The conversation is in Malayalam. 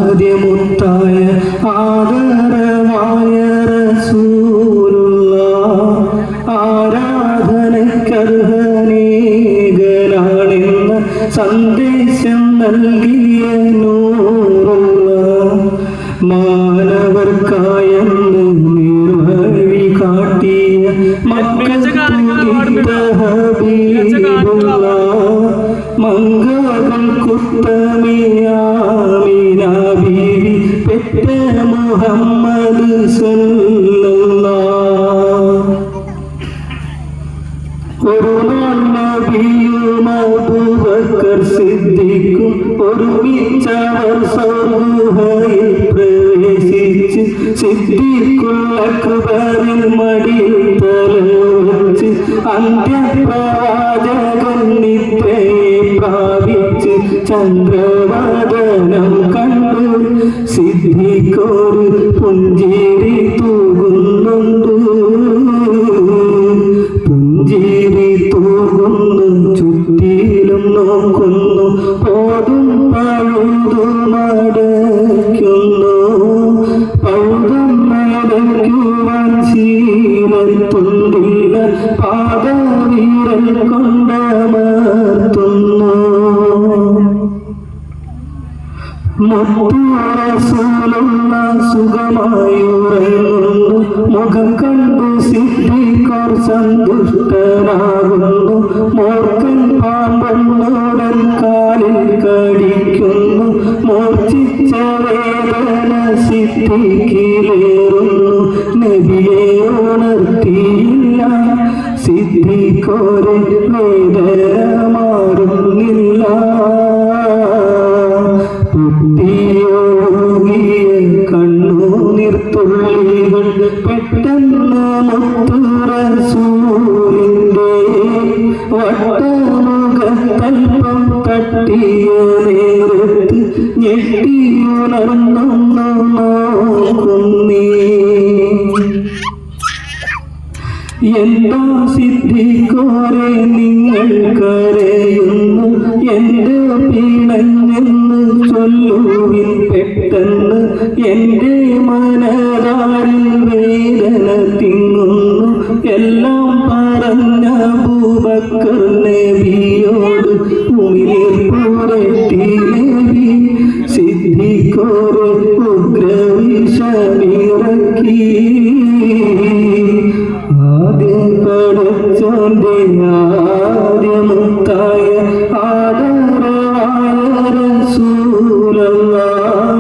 ആദ്യമുത്തായ ആദരമായ റസൂലുള്ള ആരാധനക്കർഹനേകനാണെന്ന സന്ദേശം നൽകിയ നൂറുള്ള മാനവർക്കായെന്ന് നിർവഴി കാട്ടിയ മക്കത്തുതിത്ത ഹബീബുള്ള മംഗളം കുത്തമിയാമിന ബീവി പെറ്റ മുഹമ്മദ് സല്ലല്ലാഹ്. ഒരു നബിയും അബൂബക്കർ സിദ്ദീഖും ഒരുമിച്ചവർ സ്വർഗ്ഗയിൽ പ്രവേശിച്ച് സിദ്ദീഖുൽ അക്ബറിൽ മടിയിൽ തലവെച്ച് അന്ത്യപ്രവാചകൻ നിദ്രയെ പ്രാപിച്ച് ചന്ദ്രവദനം കണ്ടു സിദ്ദീഖൊരു പുഞ്ചിരി തൂകുന്നുണ്ട്. പുഞ്ചിരി തൂകുന്നു, ചുറ്റിലും നോക്കുന്നു, പോതും പഴുതും അടയ്ക്കുന്നു. പഴുതും അടയ്ക്കുവാൻ ശീലത്തുണ്ടില്ല, പാദവീരൽ കൊണ്ടമർത്തുന്നു. മുത്തുറസൂലുള്ള സുഖമായി ഉറങ്ങുന്നു, മുഖം കണ്ടു സിദ്ദീഖർ സന്തുഷ്ടനാകുന്നു. മൂർഖൻ പാമ്പുടൻ കാലിൽ കടിക്കുന്നു, മൂർച്ഛിച്ച വേദന സിദ്ദീഖിലേറുന്നു. നബിയെ ഉണർത്തിയില്ല, സിദ്ദീഖൊരു വേദന മാറുന്നില്ല. പൊട്ടിയൊഴുകിയ കണ്ണുനീർത്തുള്ളികൾ പെട്ടെന്ന് മുത്തു റസൂലിന്റെ വട്ടമുഖത്തൽപ്പം തട്ടിയ നേരത്ത് ഞെട്ടിയുണർന്നു നോക്കുന്നേ. എന്താ സിദ്ദീഖോരെ നിങ്ങൾ കരയുന്നു, എന്റെ പീണഞ്ഞെന്ന് ചൊല്ലുവിൻ പെട്ടെന്ന്. എന്റെ മനതാരിൽ വേദന തിങ്ങുന്നു, എല്ലാം പറഞ്ഞ അബൂബക്കർ നബിയോട് ഉമിനീർ പുരട്ടി നബി. സിദ്ദീഖോരെ ഉഗ്രവിഷമിറക്കി. ആദ്യ പടച്ചോന്റെ ആദ്യമുത്തായ ആദരവായ റസൂലല്ലാഹ്